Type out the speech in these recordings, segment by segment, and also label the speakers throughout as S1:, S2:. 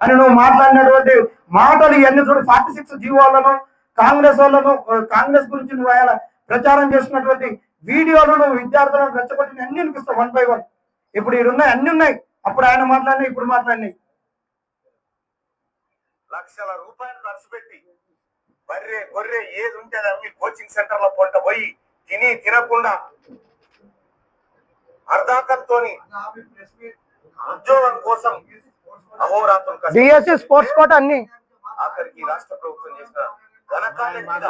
S1: అని నువ్వు మాట్లాడినటువంటి మాటలు ఇవన్నీ చూడు. 46 జీవోలను కాంగ్రెస్ వాళ్ళను కాంగ్రెస్ గురించి నువ్వు ఆయన ప్రచారం చేసినటువంటి వీడియోలు నువ్వు విద్యార్థులను రెచ్చగొట్టిన అన్ని వినిపిస్తావు 1 by 1. ఇప్పుడు ఇవి ఉన్నాయి, అన్ని ఉన్నాయి. అప్పుడు ఆయన మాట్లాడినాయి, ఇప్పుడు మాట్లాడినాయి.
S2: లక్షల రూపాయలు ఖర్చు పెట్టి బర్రె గొర్రె ఏది ఉంటే అవి కోచింగ్ సెంటర్ లో పొంట పోయి తినకుండా అర్ధాకర్తోని ఉద్యోగం కోసం అహోరాత్రం
S1: డిఎస్సి స్పోర్ట్స్ కోట అన్ని
S2: ఆఖరికి రాష్ట్ర ప్రభుత్వం చేసిన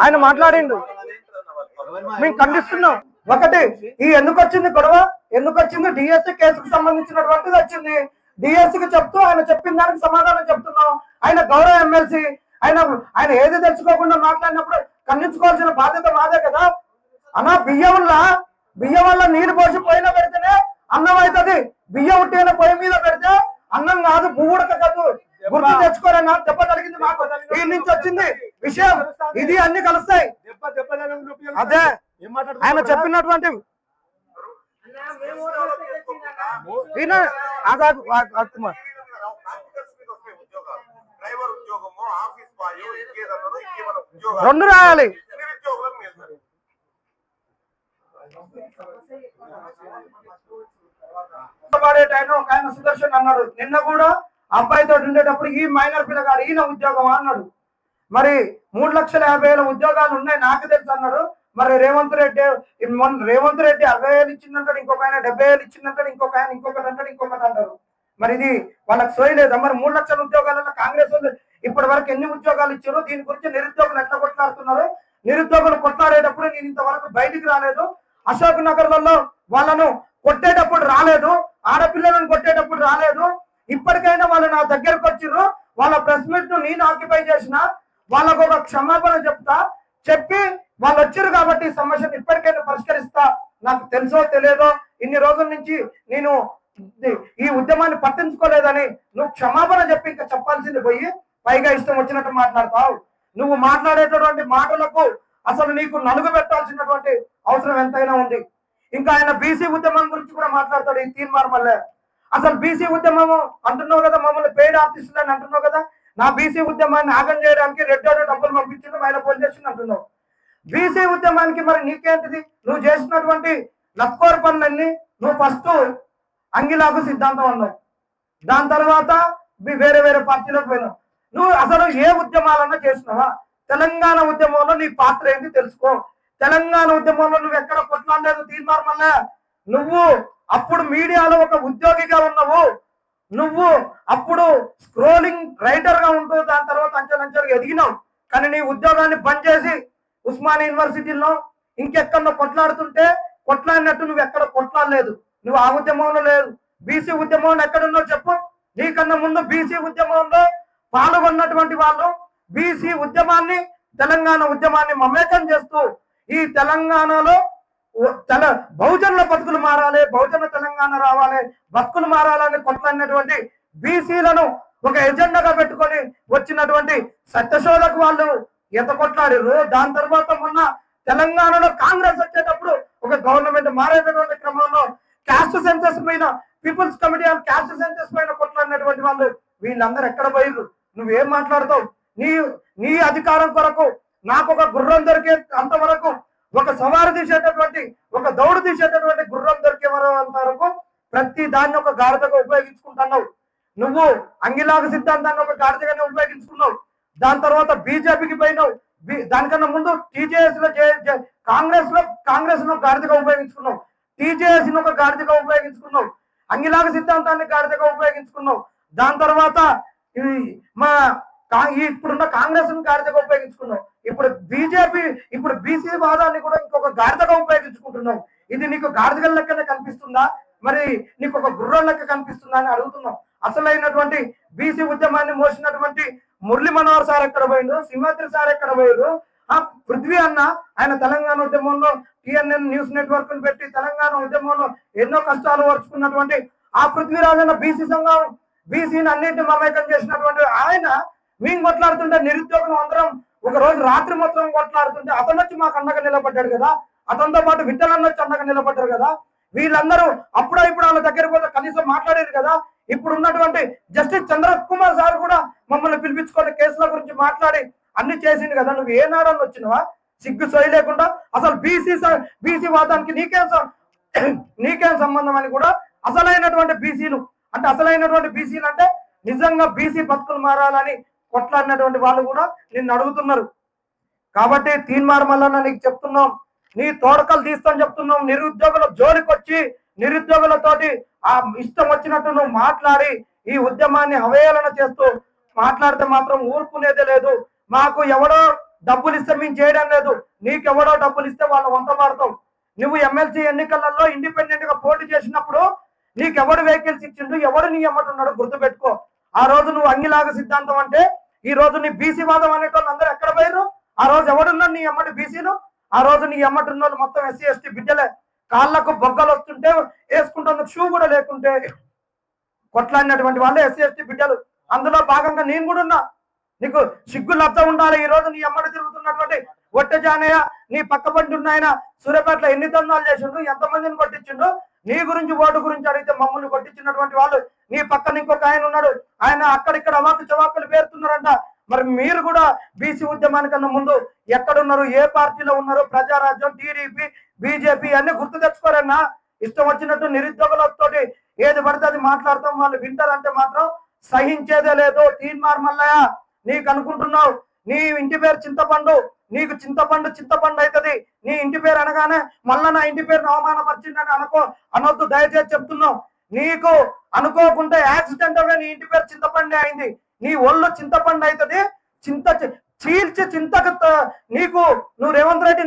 S1: ఆయన మాట్లాడిండు, మేము ఖండిస్తున్నాం. ఒకటి ఈ ఎందుకు వచ్చింది గొడవ, ఎందుకు వచ్చింది? డిఎస్సి కేసుకు సంబంధించినటువంటిది వచ్చింది. డిఎస్సికి చెప్తూ ఆయన చెప్పిన దానికి సమాధానం చెప్తున్నాం. ఆయన గౌరవ ఎమ్మెల్సీ, ఆయన ఏది తెలుసుకోకుండా మాట్లాడినప్పుడు ఖండించుకోవాల్సిన బాధ్యత మాదే కదా అన్నా. బియ్యం వల్ల నీరు పోసి పొయ్యిలో పెడితేనే అన్నం అవుతుంది. బియ్యం ఉట్టిన పొయ్యి మీద పెడితే అన్నం కాదు, పువ్వుడక కాదు. గుర్తు తెచ్చుకోరన్నా. దెబ్బ కలిగింది మాకు, ఈ నుంచి వచ్చింది విషయం. ఇది అన్ని కలుస్తాయి. అదే ఆయన చెప్పినటువంటి రెండు రాయాలి. ఆయన సుదర్శన్ అన్నాడు నిన్న కూడా అబ్బాయితో ఉండేటప్పుడు, ఈ మైనర్ పిల్లగాడు ఈయన ఉద్యోగం అన్నాడు. మరి 3,50,000 ఉద్యోగాలు ఉన్నాయి నాకు తెలుసు అన్నాడు. మరి రేవంత్ రెడ్డి 60,000 ఇచ్చిందంటాడు, ఇంకొక ఆయన 70,000 ఇచ్చిందంటాడు, ఇంకొక ఆయన ఇంకొకటి అంటాడు, ఇంకొకటి అంటారు. మరి ఇది వాళ్ళకి సోయలేదా? మరి 3 లక్షల ఉద్యోగాలలో కాంగ్రెస్ వాళ్ళు ఇప్పటి వరకు ఎన్ని ఉద్యోగాలు ఇచ్చారు? దీని గురించి నిరుద్యోగులు ఎట్లా కొట్లాడుతున్నారు? నిరుద్యోగులు కొట్లాడేటప్పుడు నేను ఇంతవరకు బయటికి రాలేదు. అశోక్ నగర్లలో వాళ్ళను కొట్టేటప్పుడు రాలేదు, ఆడపిల్లలను కొట్టేటప్పుడు రాలేదు. ఇప్పటికైనా వాళ్ళు నా దగ్గరకు వచ్చిర్రు. వాళ్ళ ప్రెస్ మీట్ ను నేను ఆక్యుపై చేసిన, వాళ్ళకు ఒక క్షమాపణ చెప్పి వాళ్ళు వచ్చారు కాబట్టి ఈ సమస్యను ఇప్పటికైనా పరిష్కరిస్తా. నాకు తెలుసో తెలియదో ఇన్ని రోజుల నుంచి నేను ఈ ఉద్యమాన్ని పట్టించుకోలేదని నువ్వు క్షమాపణ చెప్పి ఇంకా చెప్పాల్సింది పోయి పైగా ఇష్టం వచ్చినట్టు మాట్లాడతావు. నువ్వు మాట్లాడేటటువంటి మాటలకు అసలు నీకు నలుగు పెట్టాల్సినటువంటి అవసరం ఎంతైనా ఉంది. ఇంకా ఆయన బీసీ ఉద్యమం గురించి కూడా మాట్లాడతాడు. ఈ తీర్మానం వల్లే అసలు బీసీ ఉద్యమము అంటున్నావు కదా, మమ్మల్ని పెయిడ్ ఆర్టిస్టులు అని అంటున్నావు కదా. నా బీసీ ఉద్యమాన్ని ఆగం చేయడానికి రెడ్డి డబ్బులు పంపించడం ఆయన పోల్ చేసింది అంటున్నావు. బీసీ ఉద్యమానికి మరి నీకేంటిది? నువ్వు చేసినటువంటి లక్కోర్ పనులన్నీ నువ్వు ఫస్ట్ అంగిలాగు సిద్ధాంతం అన్నావు, దాని తర్వాత వేరే వేరే పార్టీలకు పోయినావు. నువ్వు అసలు ఏ ఉద్యమాలన్నా చేసినావా? తెలంగాణ ఉద్యమంలో నీ పాత్ర ఏంటి తెలుసుకో. తెలంగాణ ఉద్యమంలో నువ్వు ఎక్కడ కొట్లాడలేదు. తీర్మానం వల్ల నువ్వు అప్పుడు మీడియాలో ఒక ఉద్యోగిగా ఉన్నావు. నువ్వు అప్పుడు స్క్రోలింగ్ రైటర్ గా ఉంటూ దాని తర్వాత అంచెలంచెలుగా ఎదిగినావు. కానీ నీ ఉద్యోగాన్ని బంద్ చేసి ఉస్మానియా యూనివర్సిటీలో ఇంకెక్కడో కొట్లాడుతుంటే కొట్లాడినట్టు నువ్వు ఎక్కడ కొట్లాడలేదు. నువ్వు ఆ ఉద్యమంలో లేదు. బీసీ ఉద్యమంలో ఎక్కడున్నావు చెప్పు. నీకన్నా ముందు బీసీ ఉద్యమంలో పాల్గొన్నటువంటి వాళ్ళు బీసీ ఉద్యమాన్ని తెలంగాణ ఉద్యమాన్ని మమేకం చేస్తూ ఈ తెలంగాణలో బహుజనుల బతుకులు మారాలి, బహుజన తెలంగాణ రావాలి, బతుకులు మారాలని కొట్లాడినటువంటి బీసీలను ఒక ఎజెండాగా పెట్టుకొని వచ్చినటువంటి సత్యశోధకు వాళ్ళు ఎంత కొట్లాడారు. దాని తర్వాత మొన్న తెలంగాణలో కాంగ్రెస్ వచ్చేటప్పుడు ఒక గవర్నమెంట్ మారేటటువంటి క్రమంలో క్యాస్ట్ సెన్సస్ పైన people's committee on caste census పైన కొట్లాడినటువంటి వాళ్ళు వీళ్ళందరూ ఎక్కడ పోయిర్రు? నువ్వేం మాట్లాడతావు? నీ అధికారం కొరకు నాకు ఒక గుర్రం దొరికే అంతవరకు, ఒక సవారు తీసేటటువంటి ఒక దౌడు తీసేటటువంటి గుర్రం దొరికే వరకు ప్రతి దాన్ని ఒక గాడిదగా ఉపయోగించుకుంటున్నావు. నువ్వు అంగిలాగ సిద్ధాంతాన్ని ఒక గాడిదగానే ఉపయోగించుకున్నావు. దాని తర్వాత బీజేపీకి పోయినావు. దానికన్నా ముందు టీజేఎస్ లో కాంగ్రెస్ ను గాడిదగా ఉపయోగించుకున్నావు. టీజేఎస్ ను ఒక గాడిదగా ఉపయోగించుకున్నావు. అంగిలాగ సిద్ధాంతాన్ని గాడిదగా ఉపయోగించుకున్నావు. దాని తర్వాత ఇప్పుడున్న కాంగ్రెస్ ను గాడిదగా ఉపయోగించుకున్నావు. ఇప్పుడు బీసీ వాదాన్ని కూడా ఇంకొక గాడిదగా ఉపయోగించుకుంటున్నావు. ఇది నీకు గాడిదల లెక్కనే కనిపిస్తుందా? మరి నీకు ఒక గుర్రం లెక్క కనిపిస్తుందా అని అడుగుతున్నావు. అసలైనటువంటి బీసీ ఉద్యమాన్ని మోసినటువంటి మురళీ మనోహర్ సార్ ఎక్కడ పోయిండు? సింహాద్రి సార్ ఎక్కడ పోయారు? పృథ్వీ అన్న ఆయన తెలంగాణ ఉద్యమంలో టిఎన్ఎన్ న్యూస్ నెట్వర్క్ ను పెట్టి తెలంగాణ ఉద్యమంలో ఎన్నో కష్టాలు ఓర్చుకున్నటువంటి ఆ పృథ్వీరాజన్న బీసీని అన్నింటిని మమేకం చేసినటువంటి ఆయన మేము కొట్లాడుతుంటే నిరుద్యోగం అందరం ఒక రోజు రాత్రి మొత్తం కొట్లాడుతుంటే అతను వచ్చి మాకు అండగా నిలబడ్డాడు కదా. అతనితో పాటు విఠలన్న వచ్చి అండగా నిలబడ్డారు కదా. వీళ్ళందరూ ఇప్పుడు వాళ్ళ దగ్గర పోతే కనీసం మాట్లాడారు కదా. ఇప్పుడు ఉన్నటువంటి జస్టిస్ చంద్ర కుమార్ సార్ కూడా మమ్మల్ని పిలిపించుకొని కేసుల గురించి మాట్లాడి అన్ని చేసింది కదా, నువ్వు ఏనాడని వచ్చినవా? సిగ్గు సొయ్యి లేకుండా అసలు బీసీ వాదానికి నీకేం సంబంధం అని కూడా అసలైనటువంటి బీసీలు అంటే అసలైనటువంటి బీసీలు అంటే నిజంగా బీసీ బతుకులు మారాలని కొట్లాడినటువంటి వాళ్ళు కూడా నిన్ను అడుగుతున్నారు. కాబట్టి తీన్మార్ మల్లన్న నీకు చెప్తున్నాం, నీ తోడకలు తీస్తాను చెప్తున్నాం. నిరుద్యోగుల జోలికి వచ్చి నిరుద్యోగులతోటి ఆ ఇష్టం వచ్చినట్టు నువ్వు మాట్లాడి ఈ ఉద్యమాన్ని అవహేళన చేస్తూ మాట్లాడితే మాత్రం ఊరుకునేదే లేదు. మాకు ఎవడో డబ్బులు ఇస్తే మేము చేయడం లేదు, నీకెవడో డబ్బులు ఇస్తే వాళ్ళు వంత మాడతాం. నువ్వు ఎమ్మెల్సీ ఎన్నికలలో ఇండిపెండెంట్ గా పోటీ చేసినప్పుడు నీకెవడు వెహికల్స్ ఇచ్చిండు, ఎవడు నీ ఎమ్మటున్నాడు గుర్తుపెట్టుకో. ఆ రోజు నువ్వు అంగిలాగా సిద్ధాంతం అంటే ఈ రోజు నీ బీసీ వాదం అనేటోళ్ళు అందరూ ఎక్కడ పోయారు? ఆ రోజు ఎవడున్నాడు నీ ఎమ్మటి బీసీలు? ఆ రోజు నీ ఎమ్మటి వాళ్ళు మొత్తం ఎస్సీ ఎస్టీ బిడ్డలే. కాళ్ళకు బొగ్గలు వస్తుంటే వేసుకుంటున్న షూ కూడా లేకుంటే కొట్లాడినటువంటి వాళ్ళు ఎస్సీ ఎస్టీ బిడ్డలు. అందులో భాగంగా నేను కూడా ఉన్నా. నీకు సిగ్గు లబ్ధ ఉండాలి. ఈ రోజు నీ ఎమ్మటి తిరుగుతున్నటువంటి ఒట్టె జానయ్య, నీ పక్క పంటి ఉన్నాయన సూర్యాపేటలో ఎన్ని దందాలు చేసిండు, ఎంతమందిని కొట్టించిండు. నీ గురించి ఓటు గురించి అడిగితే మమ్మల్ని కొట్టించినటువంటి వాళ్ళు నీ పక్కన ఇంకొక ఆయన ఉన్నాడు, ఆయన అక్కడిక్కడ అవాకు చవాకులు పేరుతున్నారంట. మరి మీరు కూడా బీసీ ఉద్యమానికన్నా ముందు ఎక్కడున్నారు, ఏ పార్టీలో ఉన్నారు? ప్రజారాజ్యం, టీడీపీ, బీజేపీ అన్ని గుర్తు తెచ్చుకోరన్నా. ఇష్టం వచ్చినట్టు నిరుద్యోగులతో ఏది పడితే అది మాట్లాడతాం, వాళ్ళు వింటారంటే మాత్రం సహించేదే లేదు. తీన్మార్ మల్లయ్య, నీకు అనుకుంటున్నావు నీ ఇంటి పేరు చింతపండు, నీకు చింతపండు అవుతుంది. నీ ఇంటి పేరు అనగానే మళ్ళా నా ఇంటి పేరును అవమానపరిచిందని అనొద్దు దయచేసి చెప్తున్నావు. నీకు అనుకోకుండా యాక్సిడెంటల్ గా నీ ఇంటి పేరు చింతపండే అయింది. నీ ఒళ్ళు చింతపండు అవుతుంది. చింతకు నీకు నువ్వు రేవంత్ రెడ్డి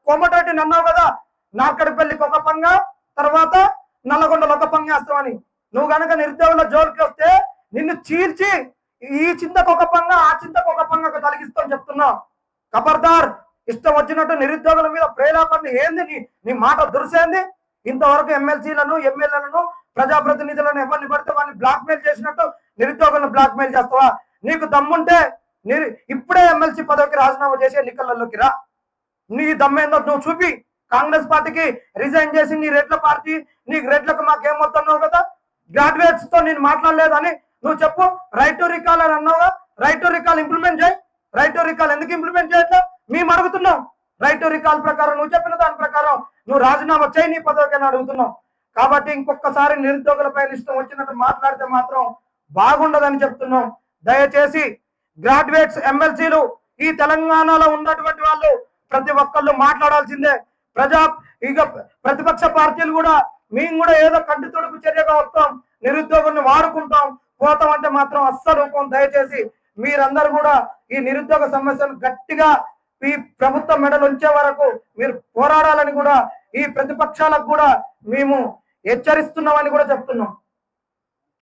S1: కోమటిరెడ్డిని అన్నావు కదా, నార్కడిపల్లికి ఒక పంగా తర్వాత నల్లగొండలో ఒక పంగా వేస్తావని. నువ్వు గనక నిరుద్యోగుల జోలికి వస్తే నిన్ను చీల్చి ఈ చింతకు ఒక పంగా ఆ చింతకు ఒక పంగా తొలగిస్తావు చెప్తున్నావు. ఖబర్దార్, ఇష్టం వచ్చినట్టు నిరుద్యోగుల మీద ప్రేరేపణ ఏంది? నీ మాట దురిసేంది? ఇంతవరకు ఎమ్మెల్సీలను, ఎమ్మెల్యేలను, ప్రజాప్రతినిధులను ఎవరిని పడితే వాడిని బ్లాక్ మెయిల్ చేసినట్టు నిరుద్యోగులను బ్లాక్ మెయిల్ చేస్తావా? నీకు దమ్ముంటే ఇప్పుడే ఎమ్మెల్సీ పదవికి రాజీనామా చేసి ఎన్నికలలోకి రా. నీ దమ్మేందో నువ్వు చూపి. కాంగ్రెస్ పార్టీకి రిజైన్ చేసి నీ రెడ్ల పార్టీ, నీకు రెడ్లకు మాకేమొస్తున్నావు కదా, గ్రాడ్యుయేట్స్ తో నేను మాట్లాడలేదని నువ్వు చెప్పు. రైట్ టు రికాల్ అని అన్నావుగా, రైట్ టు రికాల్ ఇంప్లిమెంట్ చేయి. రైట్ టు రికాల్ ఎందుకు ఇంప్లిమెంట్ చేయట్లేదు మేము అడుగుతున్నాం. రైట్ టు రికాల్ ప్రకారం నువ్వు చెప్పిన దాని ప్రకారం నువ్వు రాజీనామా చేయి నీ పదవికైనా అడుగుతున్నావు. కాబట్టి ఇంకొకసారి నిరుద్యోగులపై ఇష్టం వచ్చినట్టు మాట్లాడితే మాత్రం బాగుండదని చెప్తున్నాం. దయచేసి గ్రాడ్యుయేట్స్, ఎమ్మెల్సీలు, ఈ తెలంగాణలో ఉన్నటువంటి వాళ్ళు ప్రతి ఒక్కళ్ళు మాట్లాడాల్సిందే. ప్రతిపక్ష పార్టీలు కూడా మేము కూడా ఏదో కంటి తొడుపు చర్యగా వస్తాం, నిరుద్యోగుల్ని వాడుకుంటాం, పోతాం అంటే మాత్రం అస్సలు ఊపం. దయచేసి మీరందరూ కూడా ఈ నిరుద్యోగ సమస్యను గట్టిగా ఈ ప్రభుత్వం మెడలు ఉంచే వరకు మీరు పోరాడాలని కూడా ఈ ప్రతిపక్షాలకు కూడా మేము హెచ్చరిస్తున్నామని కూడా చెప్తున్నాం.